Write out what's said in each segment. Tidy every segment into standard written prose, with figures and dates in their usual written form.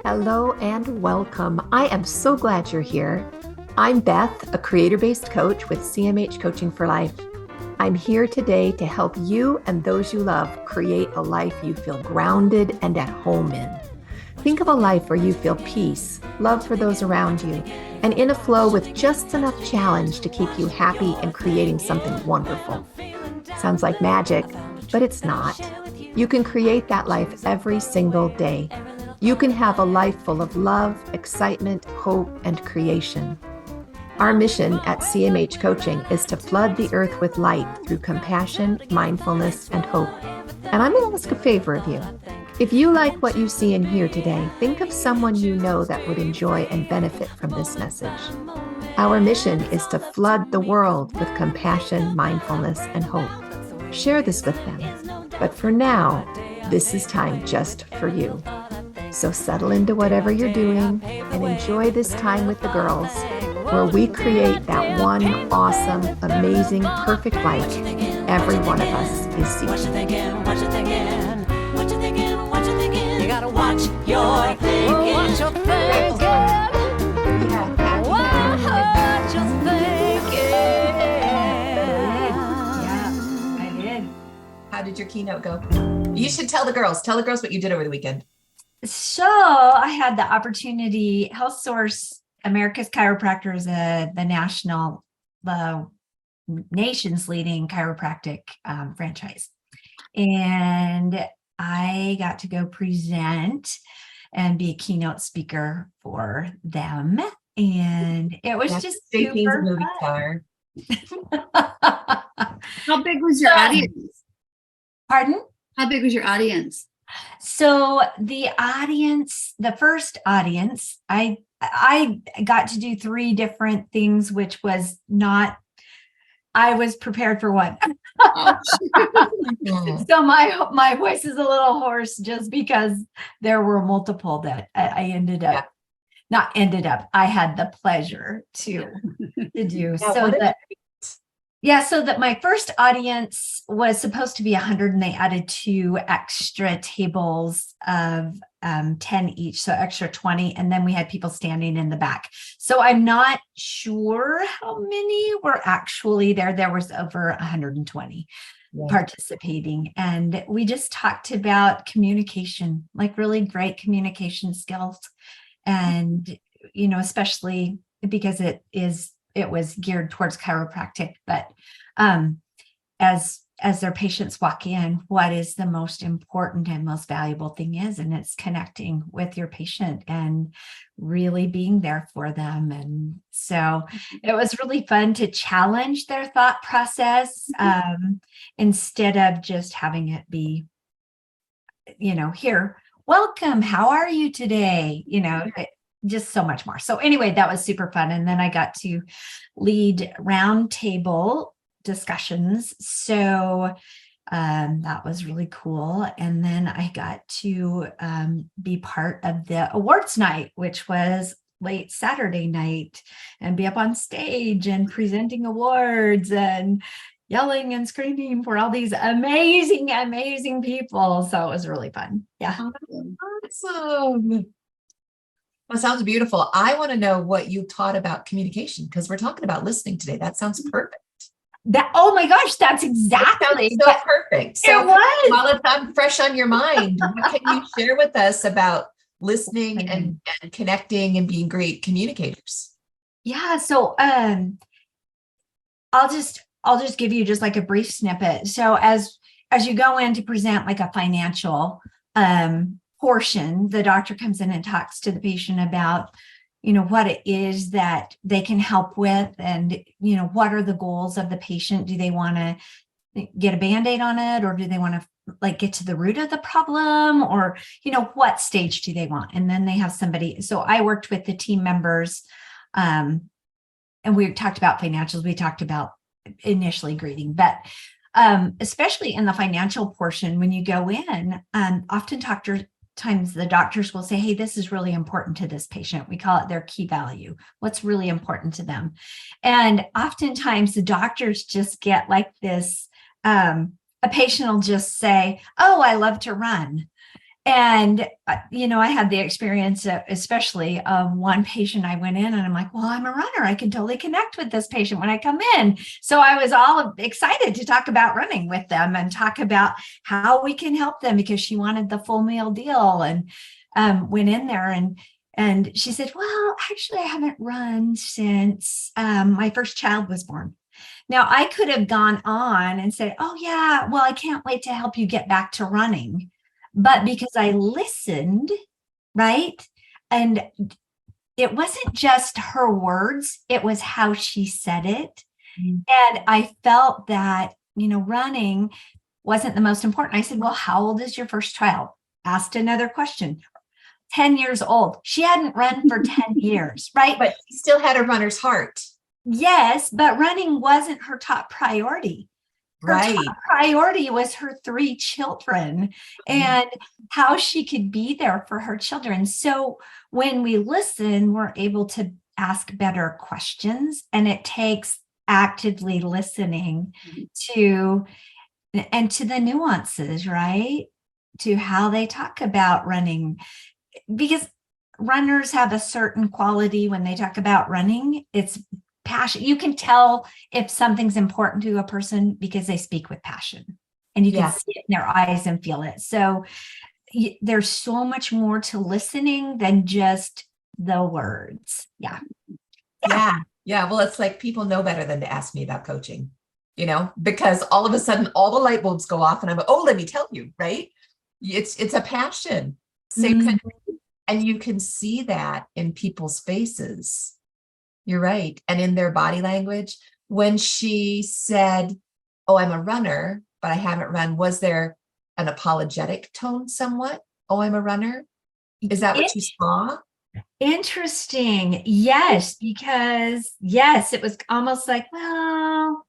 Hello and welcome. I am so glad you're here. I'm Beth, a creator-based coach with CMH Coaching for Life. I'm here today to help you and those you love create a life you feel grounded and at home in. Think of a life where you feel peace, love for those around you, and in a flow with just enough challenge to keep you happy and creating something wonderful. Sounds like magic, but it's not. You can create that life every single day. You can have a life full of love, excitement, hope, and creation. Our mission at CMH Coaching is to flood the earth with light through compassion, mindfulness, and hope. And I'm going to ask a favor of you. If you like what you see and hear today, think of someone you know that would enjoy and benefit from this message. Our mission is to flood the world with compassion, mindfulness, and hope. Share this with them. But for now, this is time just for you. So settle into whatever you're doing and enjoy this time with the girls, where we create that one awesome, amazing, perfect life every one of us is seeking. You gotta watch your thinking. Watch your thinking. Watch your thinking. Yeah, I did. How did your keynote go? You should tell the girls what you did over the weekend. So I had the opportunity, Health Source, America's Chiropractors, the nation's leading chiropractic franchise. And I got to go present and be a keynote speaker for them. And it was just Jaycine's super a movie fun. star. How big was your audience? Pardon? How big was your audience? So the audience, the first audience, I got to do 3 different things, which was not, I was prepared for one. So my voice is a little hoarse just because there were multiple that I had the pleasure to do. So that my first audience was supposed to be 100, and they added 2 extra tables of 10 each, so extra 20, and then we had people standing in the back. So I'm not sure how many were actually there. There was over 120 participating, and we just talked about communication, like really great communication skills, and especially because it was geared towards chiropractic, but as their patients walk in, what is the most important and most valuable thing is, and it's connecting with your patient and really being there for them. And so it was really fun to challenge their thought process, instead of just having it be, here, welcome, how are you today? Just so much more. So anyway, that was super fun. And then I got to lead roundtable discussions. So that was really cool. And then I got to be part of the awards night, which was late Saturday night, and be up on stage and presenting awards and yelling and screaming for all these amazing, amazing people. So it was really fun. Yeah. Awesome. That sounds beautiful. I want to know what you taught about communication, because we're talking about listening today. That sounds perfect. Oh my gosh, that's exactly so perfect. So it was. While it's fresh on your mind, what can you share with us about listening and connecting and being great communicators? Yeah. So I'll just give you just like a brief snippet. So as you go in to present like a financial portion, the doctor comes in and talks to the patient about, what it is that they can help with, and, what are the goals of the patient? Do they want to get a Band-Aid on it, or do they want to get to the root of the problem, or, what stage do they want? And then they have somebody. So I worked with the team members, and we talked about financials. We talked about initially greeting, but especially in the financial portion, when you go in, oftentimes the doctors will say, hey, this is really important to this patient. We call it their key value. What's really important to them? And oftentimes the doctors just get like this, a patient will just say, oh, I love to run. And, I had the experience, especially of one patient. I went in and I'm like, well, I'm a runner. I can totally connect with this patient when I come in. So I was all excited to talk about running with them and talk about how we can help them, because she wanted the full meal deal, and went in there and she said, well, actually, I haven't run since my first child was born. Now, I could have gone on and said, oh, yeah, well, I can't wait to help you get back to running. But because I listened, right? And it wasn't just her words, it was how she said it. And I felt that, running wasn't the most important. I said, well, how old is your first child? Asked another question. 10 years old. She hadn't run for 10 years, right? But she still had a runner's heart. Yes, but running wasn't her top priority. Her top priority was her 3 children and how she could be there for her children. So when we listen, we're able to ask better questions, and it takes actively listening to the nuances, right? To how they talk about running, because runners have a certain quality when they talk about running. It's passion. You can tell if something's important to a person because they speak with passion, and you can see it in their eyes and feel it. So there's so much more to listening than just the words. Yeah. Well, it's like people know better than to ask me about coaching, because all of a sudden all the light bulbs go off and I'm like, oh, let me tell you, right? It's a passion. And you can see that in people's faces. You're right. And in their body language, when she said, oh, I'm a runner, but I haven't run, was there an apologetic tone somewhat? Oh, I'm a runner. Is that what you saw? Interesting. Yes, because it was almost like, well,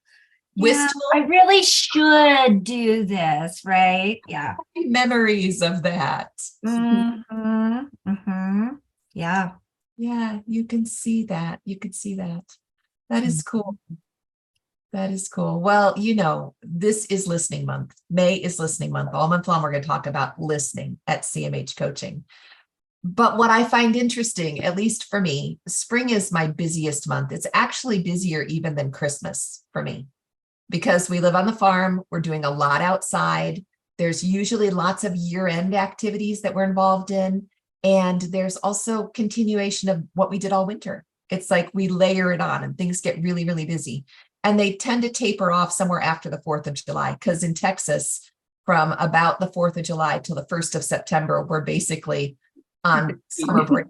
Wistful. I really should do this, right? Yeah. Memories of that. Yeah. Yeah, you can see that. You could see that. That is cool. That is cool. Well, this is listening month. May is listening month. All month long, we're going to talk about listening at CMH Coaching. But what I find interesting, at least for me, spring is my busiest month. It's actually busier even than Christmas for me, because we live on the farm. We're doing a lot outside. There's usually lots of year-end activities that we're involved in. And there's also continuation of what we did all winter. It's like we layer it on and things get really, really busy. And they tend to taper off somewhere after the 4th of July, because in Texas, from about the 4th of July till the 1st of September, we're basically on summer break.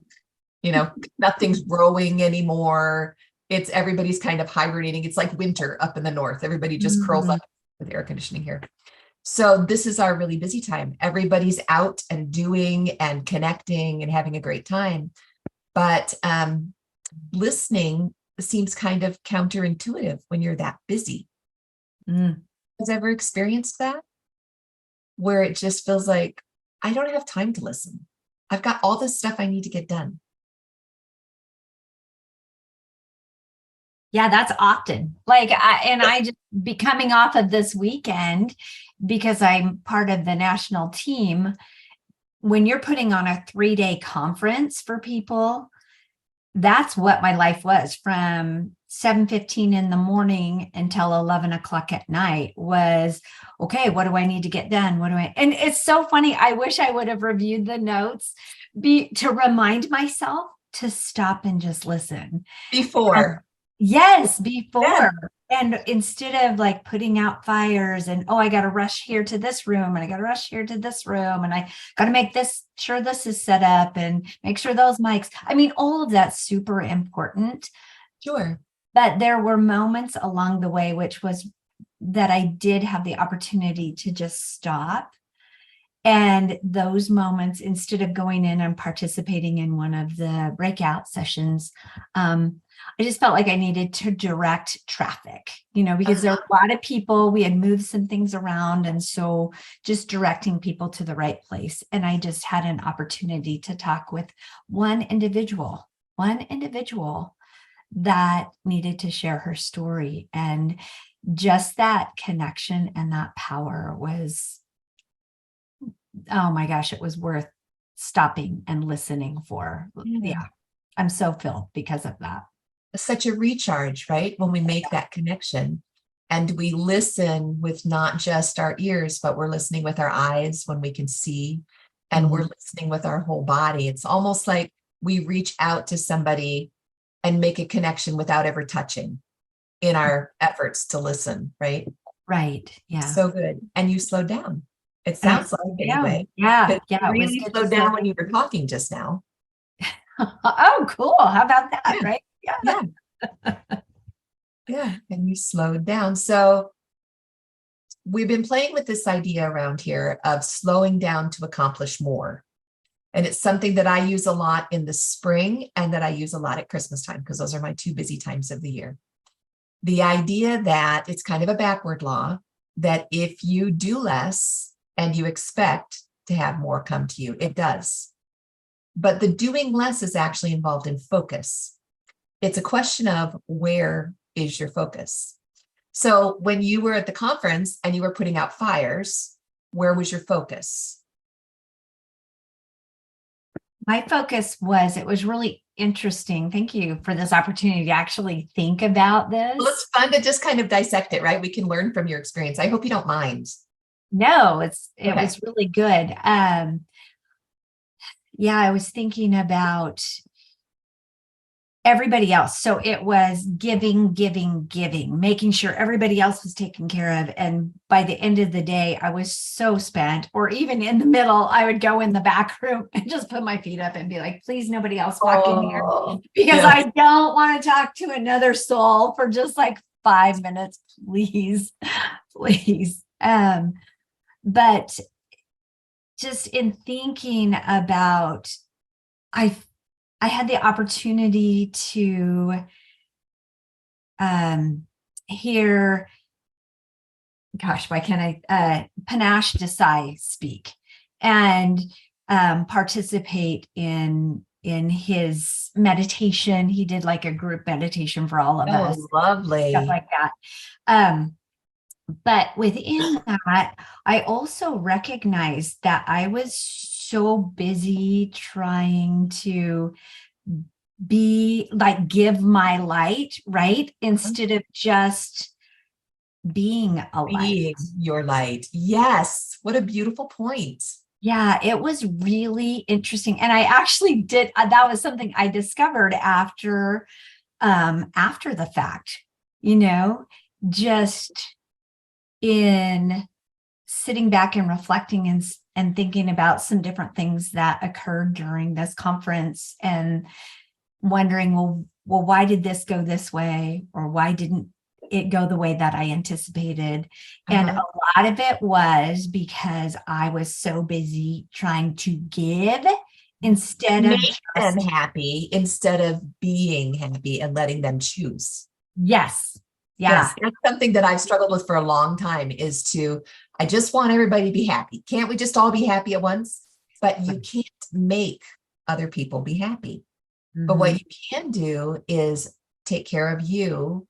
Nothing's growing anymore. It's everybody's kind of hibernating. It's like winter up in the north. Everybody just curls up with air conditioning here. So this is our really busy time. Everybody's out and doing and connecting and having a great time. But listening seems kind of counterintuitive when you're that busy. Has ever experienced that? Where it just feels like, I don't have time to listen. I've got all this stuff I need to get done. Yeah, that's often I just be coming off of this weekend, because I'm part of the national team. When you're putting on a 3-day conference for people, that's what my life was from 7:15 in the morning until 11 o'clock at night was, okay, what do I need to get done? And it's so funny. I wish I would have reviewed the notes to remind myself to stop and just listen. Before. Yes, before. Yeah. And instead of like putting out fires and, I got to rush here to this room and I got to rush here to this room and I got to make sure this is set up and make sure those mics, all of that's super important. Sure. But there were moments along the way, which was that I did have the opportunity to just stop. And those moments, instead of going in and participating in one of the breakout sessions, I just felt like I needed to direct traffic, because there were a lot of people. We had moved some things around. And so just directing people to the right place. And I just had an opportunity to talk with one individual that needed to share her story. And just that connection and that power was oh my gosh, it was worth stopping and listening for. Yeah. I'm so filled because of that. Such a recharge, right? When we make that connection and we listen with not just our ears, but we're listening with our eyes when we can see, and we're listening with our whole body. It's almost like we reach out to somebody and make a connection without ever touching in our efforts to listen, right? Right. Yeah. So good. And you slowed down. It I sounds like slowed anyway. down. Yeah. But Yeah. you It was really good to slowed slow down when you were talking just now. Oh, cool. How about that? Yeah. Right. Yeah. Yeah. And you slowed down. So we've been playing with this idea around here of slowing down to accomplish more. And it's something that I use a lot in the spring and that I use a lot at Christmas time, because those are my two busy times of the year. The idea that it's kind of a backward law, that if you do less and you expect to have more come to you, it does. But the doing less is actually involved in focus. It's a question of where is your focus? So when you were at the conference and you were putting out fires, where was your focus? My focus was, it was really interesting. Thank you for this opportunity to actually think about this. Well, it's fun to just kind of dissect it, right? We can learn from your experience. I hope you don't mind. No, it Okay. was really good. Yeah, I was thinking about everybody else. So it was giving, making sure everybody else was taken care of. And by the end of the day, I was so spent, or even in the middle, I would go in the back room and just put my feet up and be like, please, nobody else walk in here, because yeah. I don't want to talk to another soul for just like 5 minutes, please, please. But just in thinking about, I had the opportunity to hear, gosh, why can't I, Panache Desai speak and participate in his meditation. He did like a group meditation for all of us. Lovely. Stuff like that. But within that, I also recognized that I was so busy trying to be like, give my light, right? Instead of just being a light. Being your light. Yes. What a beautiful point. Yeah, it was really interesting. And I actually did, that was something I discovered after the fact, just in sitting back and reflecting and thinking about some different things that occurred during this conference, and wondering, well, why did this go this way? Or why didn't it go the way that I anticipated? And a lot of it was because I was so busy trying to give instead of make them happy, instead of being happy and letting them choose. Yes. Yeah. Yes, that's something that I've struggled with for a long time, is I just want everybody to be happy. Can't we just all be happy at once? But you can't make other people be happy. But what you can do is take care of you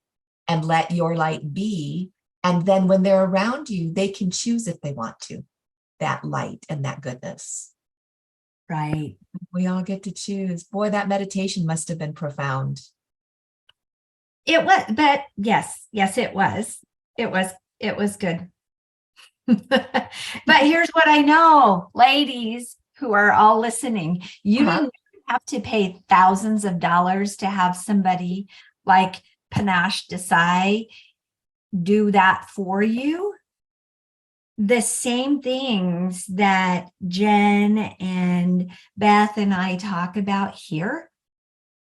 and let your light be. And then when they're around you, they can choose if they want to, that light and that goodness. Right. We all get to choose. Boy, that meditation must have been profound. It was, but yes, it was. It was good. But here's what I know, ladies who are all listening, you didn't have to pay thousands of dollars to have somebody like Panache Desai do that for you. The same things that Jenn and Beth and I talk about here,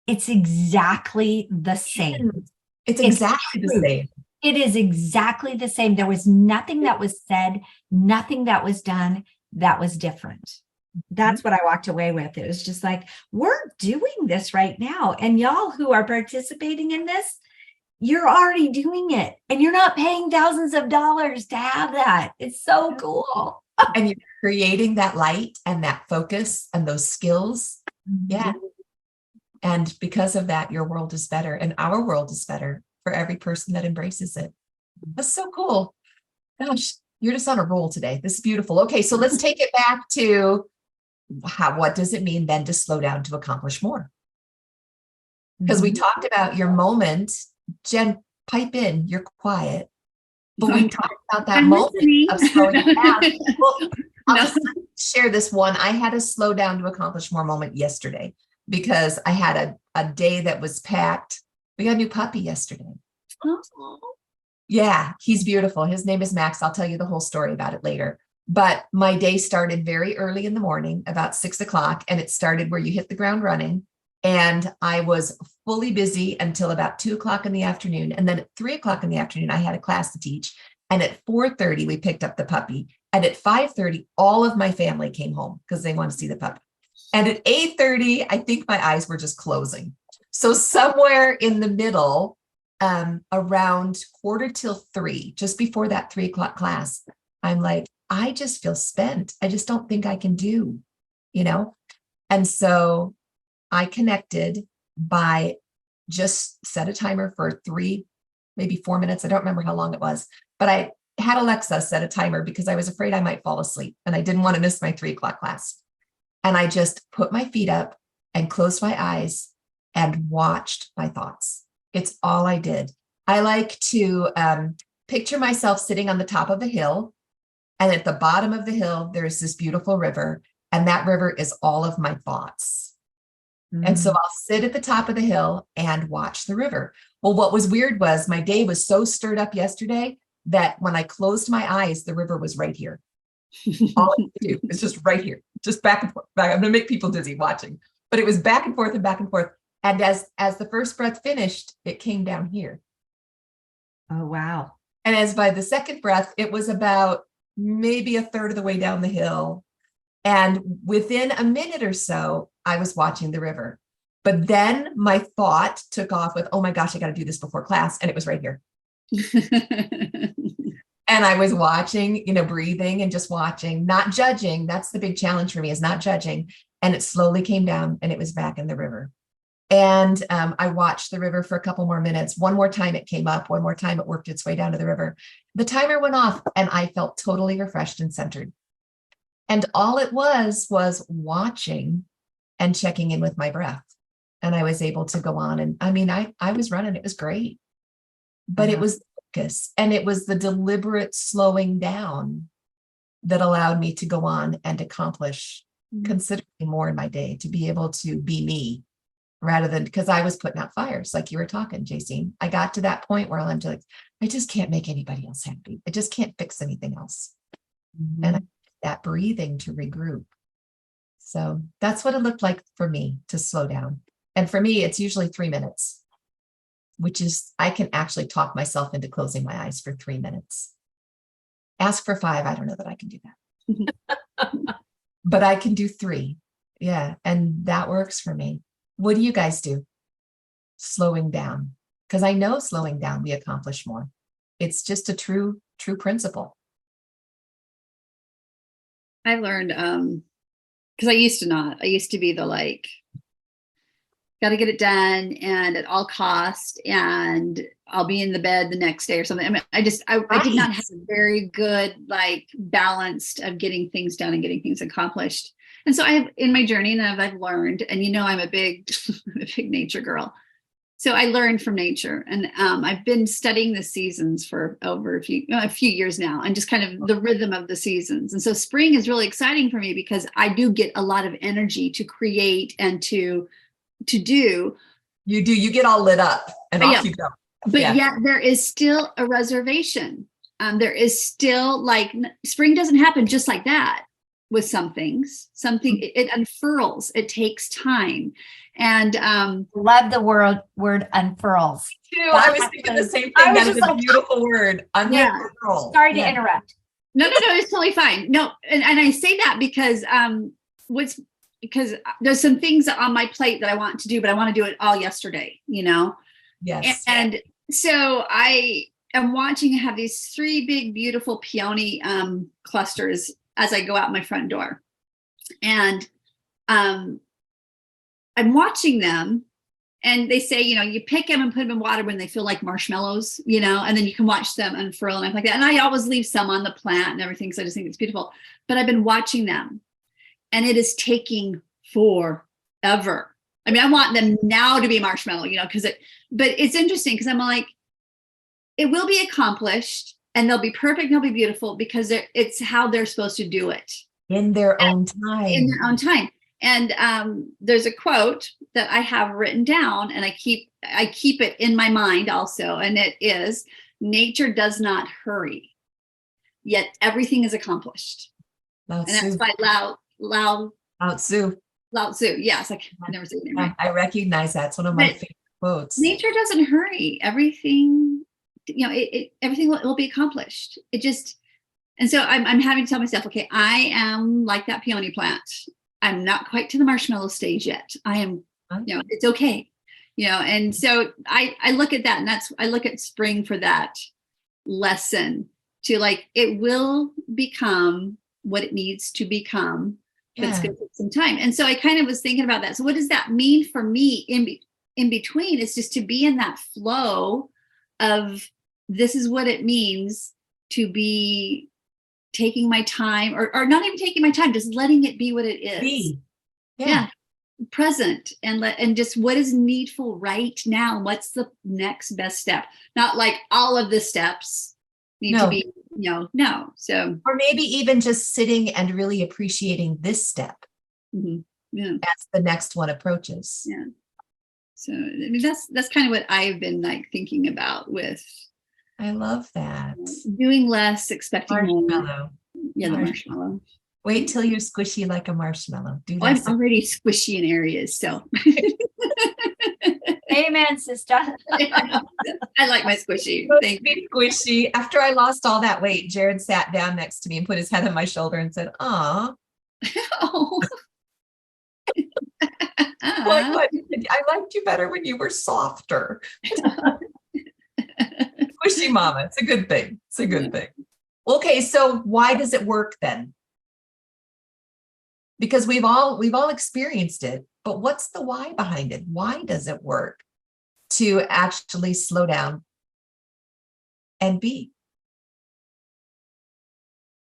it's exactly the same. It's exactly the same. It is exactly the same. There was nothing that was said, nothing that was done that was different. That's what I walked away with. It was just like, we're doing this right now. And y'all who are participating in this, you're already doing it. And you're not paying thousands of dollars to have that. It's so cool. And you're creating that light and that focus and those skills. Yeah. And because of that, your world is better and our world is better for every person that embraces it. That's so cool. Gosh, You're just on a roll today. This is beautiful. Okay, so let's take it back to what does it mean then to slow down to accomplish more? Because we talked about your moment. Jen, pipe in, you're quiet. But we talked about that I'm moment listening. of slowing down. Well, I'll No. just share this one. I had a slow down to accomplish more moment yesterday because I had a day that was packed. We got a new puppy yesterday. Oh. Yeah, he's beautiful. His name is Max. I'll tell you the whole story about it later. But my day started very early in the morning, about 6 o'clock, and it started where you hit the ground running. And I was fully busy until about 2 o'clock in the afternoon. And then at 3 o'clock in the afternoon, I had a class to teach. And at 4:30, we picked up the puppy. And at 5:30, all of my family came home because they want to see the puppy. And at 8:30, I think my eyes were just closing. So somewhere in the middle, around 2:45, just before that 3 o'clock class, I'm like, I just feel spent. I just don't think I can do, you know? And so I connected by just set a timer for 3, maybe 4 minutes. I don't remember how long it was, but I had Alexa set a timer because I was afraid I might fall asleep and I didn't want to miss my 3 o'clock class. And I just put my feet up and closed my eyes and watched my thoughts. It's all I did. I like to picture myself sitting on the top of a hill. And at the bottom of the hill, there's this beautiful river. And that river is all of my thoughts. And so I'll sit at the top of the hill and watch the river. Well, what was weird was my day was so stirred up yesterday that when I closed my eyes, the river was right here. All I could do is just right here, just back and forth. I'm going to make people dizzy watching, but it was back and forth and back and forth. And as the first breath finished, it came down here. Oh, wow. And as by the second breath, it was about maybe a third of the way down the hill. And within a minute or so, I was watching the river. But then my thought took off with, oh my gosh, I got to do this before class. And it was right here. And I was watching, breathing and just watching, not judging. That's the big challenge for me, is not judging. And it slowly came down and it was back in the river. And I watched the river for a couple more minutes. One more time it came up. One more time it worked its way down to the river. The timer went off and I felt totally refreshed and centered. And all it was watching and checking in with my breath. And I was able to go on. And I was running. It was great. But it was focus. And it was the deliberate slowing down that allowed me to go on and accomplish considerably more in my day, to be able to be me rather than, because I was putting out fires like you were talking, Jaycine. I got to that point where I'm like, I just can't make anybody else happy. I just can't fix anything else. And that breathing to regroup. So that's what it looked like for me to slow down. And for me, it's usually 3 minutes, which is, I can actually talk myself into closing my eyes for 3 minutes. Ask for 5. I don't know that I can do that. But I can do 3. Yeah. And that works for me. What do you guys do? Slowing down. Because I know slowing down, we accomplish more. It's just a true principle. I learned, because I used to be the got to get it done and at all cost, and I'll be in the bed the next day or something. I did not have a very good, balanced of getting things done and getting things accomplished. And so I have in my journey, and I've learned, and I'm a big, a big nature girl. So I learned from nature, and I've been studying the seasons for over a few years now, and just kind of the rhythm of the seasons. And so spring is really exciting for me because I do get a lot of energy to create and to do. You get all lit up and off you go. But yet there is still a reservation. There is still spring doesn't happen just like that with some things. It unfurls. It takes time. And love the word unfurls. Too. I was thinking the same thing. That is a beautiful word. Unfurl. Sorry to interrupt. No, it's totally fine. No, and I say that because because there's some things on my plate that I want to do, but I want to do it all yesterday, Yes. And so I am watching have these 3 big, beautiful peony clusters as I go out my front door. And I'm watching them, And they say, you pick them and put them in water when they feel like marshmallows, and then you can watch them unfurl and everything like that. And I always leave some on the plant and everything, because I just think it's beautiful. But I've been watching them, and it is taking forever. I mean, I want them now to be marshmallow, but it's interesting because I'm like, it will be accomplished and they'll be perfect and they'll be beautiful, because it's how they're supposed to do it. In their own time. In their own time. And there's a quote that I have written down, and I keep it in my mind also. And it is, nature does not hurry, yet everything is accomplished. Lao And that's Tzu. by Lao Tzu. Lao Tzu. Yes, I can never say the name right. I recognize that's one of my favorite quotes. Nature doesn't hurry. Everything, everything will be accomplished. It just, and so I'm having to tell myself, okay, I am like that peony plant. I'm not quite to the marshmallow stage yet. I am, it's okay. And so I look at that, and I look at spring for that lesson, to like, it will become what it needs to become, but it's going to take some time. And so I kind of was thinking about that. So what does that mean for me in between? It's just to be in that flow of, this is what it means to be taking my time, or not even taking my time, just letting it be what it is. Be. Yeah. Present, and just what is needful right now. What's the next best step? Not like all of the steps need to be, no. So, or maybe even just sitting and really appreciating this step as the next one approaches. Yeah. So, I mean, that's kind of what I've been like thinking about with. I love that. Doing less, expecting Marshmallow. more. Yeah, the marshmallow. Wait till you're squishy like a marshmallow. Do that. I'm already squishy in areas, so. Amen, sister. I like my squishy. Thank you. Squishy. After I lost all that weight, Jared sat down next to me and put his head on my shoulder and said, "Aw." Oh. I liked you better when you were softer. Squishy mama. It's a good thing. It's a good thing. Okay, so why does it work then? Because we've all experienced it, but what's the why behind it? Why does it work to actually slow down and be?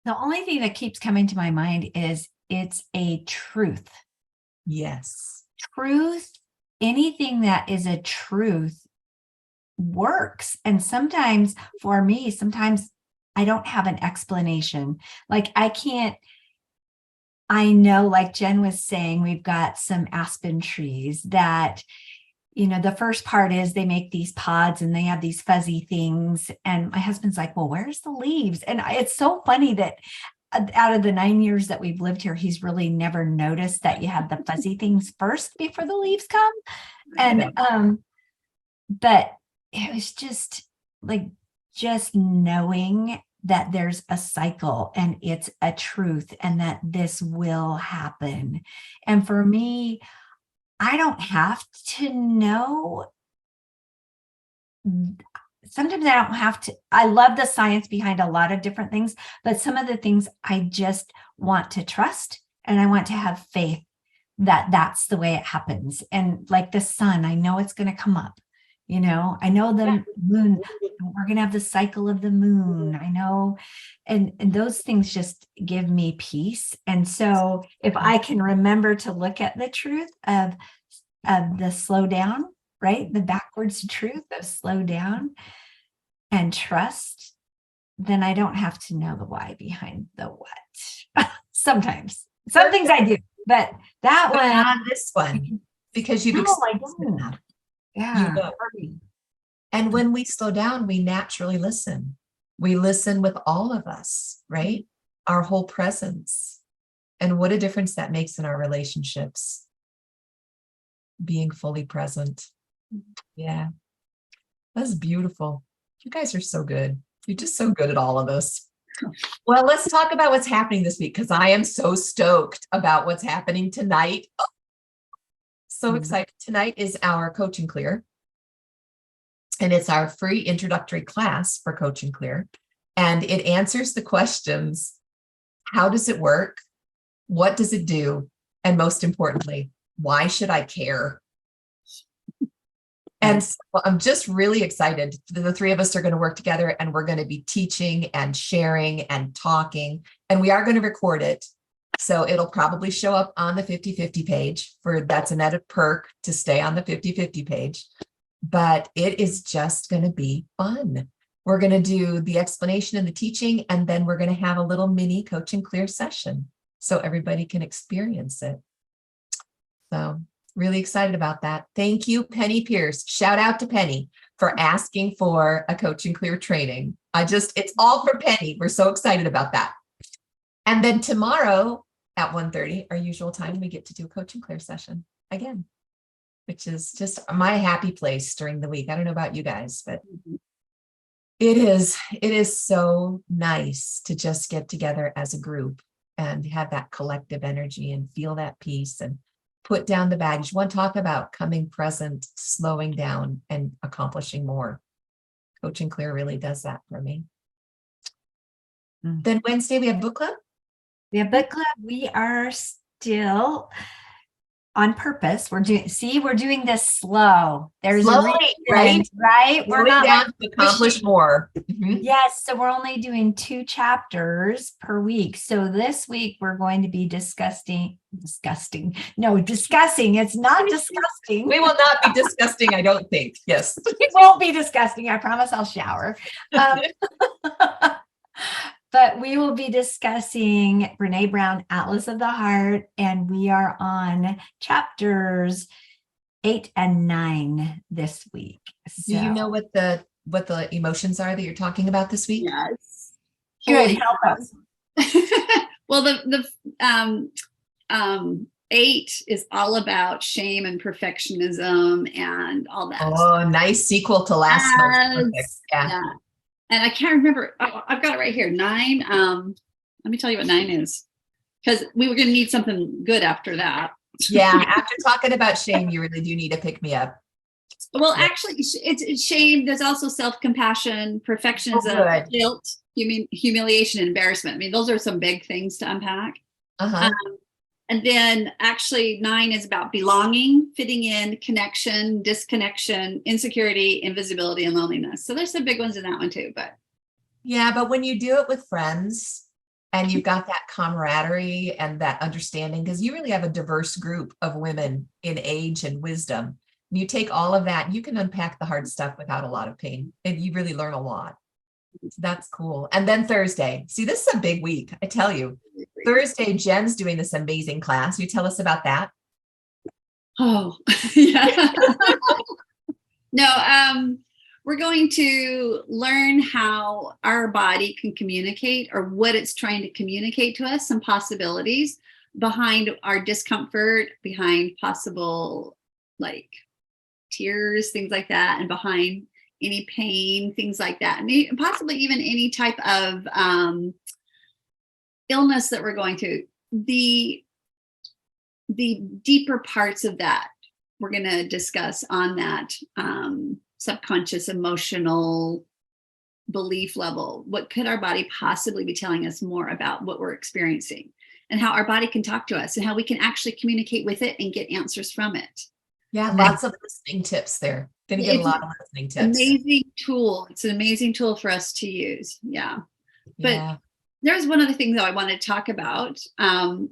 The only thing that keeps coming to my mind is it's a truth. Yes. Truth, anything that is a truth works. And sometimes for me, I don't have an explanation. Like I know, like Jenn was saying, we've got some aspen trees that, the first part is they make these pods and they have these fuzzy things. And my husband's like, well, where's the leaves? And it's so funny that out of the 9 years that we've lived here, he's really never noticed that you have the fuzzy things first before the leaves come. And, but it was just like, just knowing that there's a cycle and it's a truth and that this will happen. And for me, I don't have to know. Sometimes I don't have to. I love the science behind a lot of different things, but some of the things I just want to trust, and I want to have faith that that's the way it happens. And like the sun, I know it's going to come up. I know the moon, we're going to have the cycle of the moon. I know. And those things just give me peace. And so if I can remember to look at the truth of the slow down, right? The backwards truth of slow down and trust, then I don't have to know the why behind the what. Sometimes, some things I do, but that one, not this one, because you've experienced enough. Yeah. And when we slow down, we naturally listen. We listen with all of us, right? Our whole presence. And what a difference that makes in our relationships. Being fully present. Yeah. That's beautiful. You guys are so good. You're just so good at all of this. Well, let's talk about what's happening this week, because I am so stoked about what's happening tonight. Oh, so excited. Tonight is our Coach and Clear. And it's our free introductory class for Coach and Clear. And it answers the questions: how does it work? What does it do? And most importantly, why should I care? And so I'm just really excited. The three of us are going to work together, and we're going to be teaching and sharing and talking, and we are going to record it. So it'll probably show up on the 50/50 page that's an added perk to stay on the 50/50 page, but it is just going to be fun. We're going to do the explanation and the teaching, and then we're going to have a little mini Coach and Clear session so everybody can experience it. So really excited about that. Thank you, Penny Pierce. Shout out to Penny for asking for a Coach and Clear training. It's all for Penny. We're so excited about that. And then tomorrow at 1:30, our usual time, we get to do a Coach and Clear session again, which is just my happy place during the week. I don't know about you guys, but it is so nice to just get together as a group and have that collective energy and feel that peace and put down the baggage. One, talk about coming present, slowing down, and accomplishing more. Coach and Clear really does that for me. Then Wednesday, we have book club. We have book club. We are still on purpose. We're doing this slow. There's Slowly, a reason, right? We're not down to accomplish more. Mm-hmm. Yes. So we're only doing 2 chapters per week. So this week we're going to be discussing. It's not disgusting. We will not be disgusting, I don't think. Yes. It won't be disgusting. I promise I'll shower. But we will be discussing Brene Brown, Atlas of the Heart, and we are on chapters 8 and 9 this week. So, do you know what the emotions are that you're talking about this week? Yes. Good, help us. Well, the 8 is all about shame and perfectionism and all that. Oh, nice sequel to last month. Yeah. And I can't remember. I've got it right here. 9. Let me tell you what 9 is, because we were going to need something good after that. Yeah. After talking about shame, you really do need to pick me up. Well, actually, it's shame. There's also self-compassion, perfectionism, guilt, humiliation, and embarrassment. I mean, those are some big things to unpack. Uh-huh. And then actually 9 is about belonging, fitting in, connection, disconnection, insecurity, invisibility, and loneliness. So there's some big ones in that one too. But yeah, but when you do it with friends and you've got that camaraderie and that understanding, because you really have a diverse group of women in age and wisdom, and you take all of that, you can unpack the hard stuff without a lot of pain, and you really learn a lot. So that's cool. And then Thursday, see, this is a big week, I tell you. Thursday, Jenn's doing this amazing class. You tell us about that. Oh, yeah. No, we're going to learn how our body can communicate, or what it's trying to communicate to us, some possibilities behind our discomfort, behind possible like tears, things like that, and behind any pain, things like that, and possibly even any type of illness that we're going through. The deeper parts of that we're going to discuss on that subconscious emotional belief level. What could our body possibly be telling us more about what we're experiencing, and how our body can talk to us, and how we can actually communicate with it and get answers from it. Yeah, lots of listening tips there. Going to get a lot of listening tips. Amazing tool. It's an amazing tool for us to use. Yeah. But yeah. There's one other thing that I want to talk about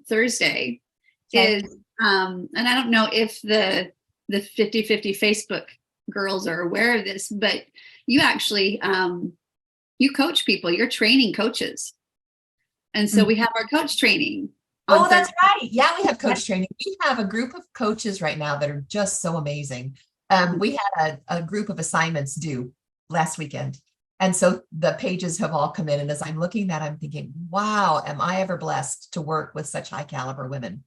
Thursday is, and I don't know if the 50/50 Facebook girls are aware of this, but you actually, you coach people, you're training coaches. And so we have our coach training. Oh, that's right. Yeah, we have coach training. We have a group of coaches right now that are just so amazing. We had a group of assignments due last weekend. And so the pages have all come in. And as I'm looking at that, I'm thinking, wow, am I ever blessed to work with such high caliber women?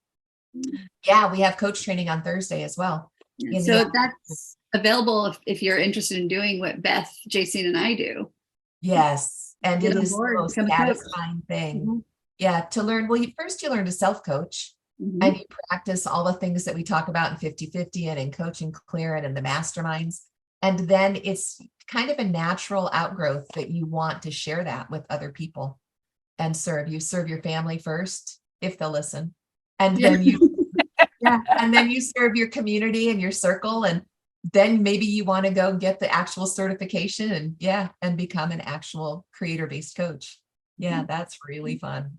Yeah, we have coach training on Thursday as well. So that's available if you're interested in doing what Beth, Jaycine, and I do. Yes. And it is the most satisfying thing. Mm-hmm. Yeah, to learn. Well, first you learn to self-coach, and you practice all the things that we talk about in 50/50 and in Coach and Clear and in the masterminds. And then it's kind of a natural outgrowth that you want to share that with other people and serve. You serve your family first, if they'll listen. And then you and then you serve your community and your circle. And then maybe you want to go get the actual certification and become an actual creator-based coach. Yeah, that's really fun.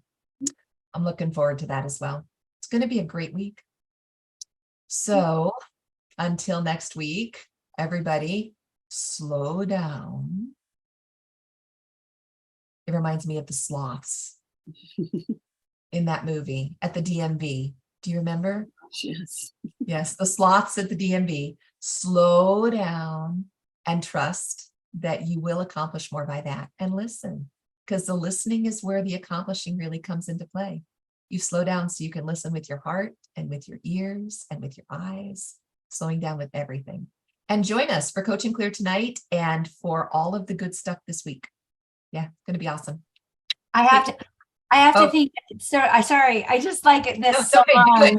I'm looking forward to that as well. It's going to be a great week. So until next week, everybody, slow down. It reminds me of the sloths in that movie at the DMV. Do you remember? Yes. Yes, the sloths at the DMV. Slow down and trust that you will accomplish more by that, and listen, because the listening is where the accomplishing really comes into play. You slow down so you can listen with your heart and with your ears and with your eyes, slowing down with everything. And join us for Coach and Clear tonight and for all of the good stuff this week. Yeah, it's going to be awesome. I have to think. Sorry. I just like this song. Okay,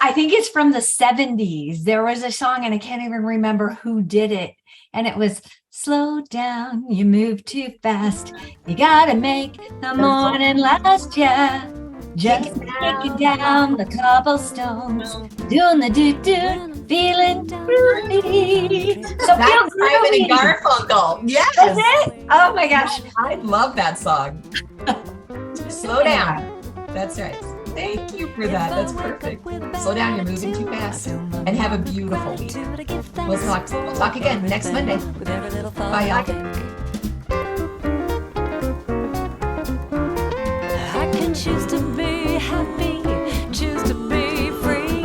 I think it's from the 70s. There was a song and I can't even remember who did it. And it was, slow down, you move too fast. You gotta make the morning last, yeah. Just kicking down the cobblestones, doing the do-do, feeling groovy. So that's feel Simon and groovy. Garfunkel. Yes. Is it? Oh my gosh. I love that song. Slow down. That's right. Thank you for that. That's perfect. Slow down. You're moving too fast. And have a beautiful week. We'll talk again next Monday. Bye, y'all. I can choose to be happy, choose to be free,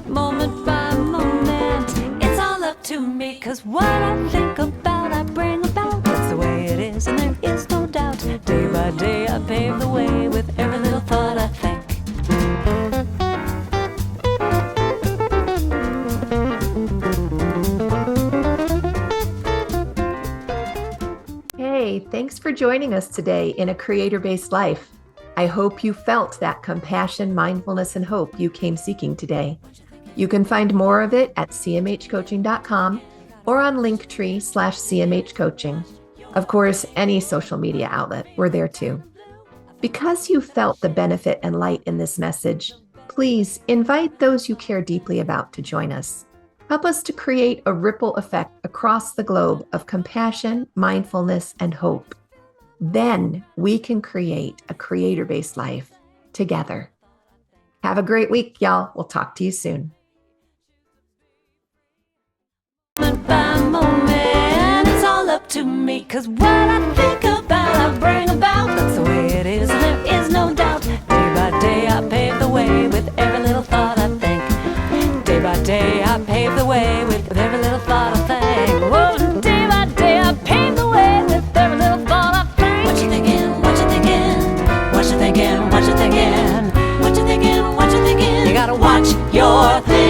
moment by moment. It's all up to me, 'cause what I think about, I bring about. That's the way it is, and there is no doubt. Day by day, I pave the way with every little thought I think. Hey, thanks for joining us today in A Creator-Based Life. I hope you felt that compassion, mindfulness, and hope you came seeking today. You can find more of it at cmhcoaching.com or on linktree/cmhcoaching. Of course, any social media outlet, we're there too. Because you felt the benefit and light in this message, please invite those you care deeply about to join us. Help us to create a ripple effect across the globe of compassion, mindfulness, and hope. Then we can create a creator-based life together. Have a great week, y'all. We'll talk to you soon. Moment by moment, it's all up to me, 'cause what I think about, I bring about. That's the way it is, and there is no doubt. Day by day, I pave the way with every little thought I think. Day by day, I pave the way with every little thought I think. Whoa, day by day, I pave the way with every little thought I think. What you thinking? What you thinking? What you thinking? What you thinking? What you thinking? What you thinking? You gotta watch your thinking.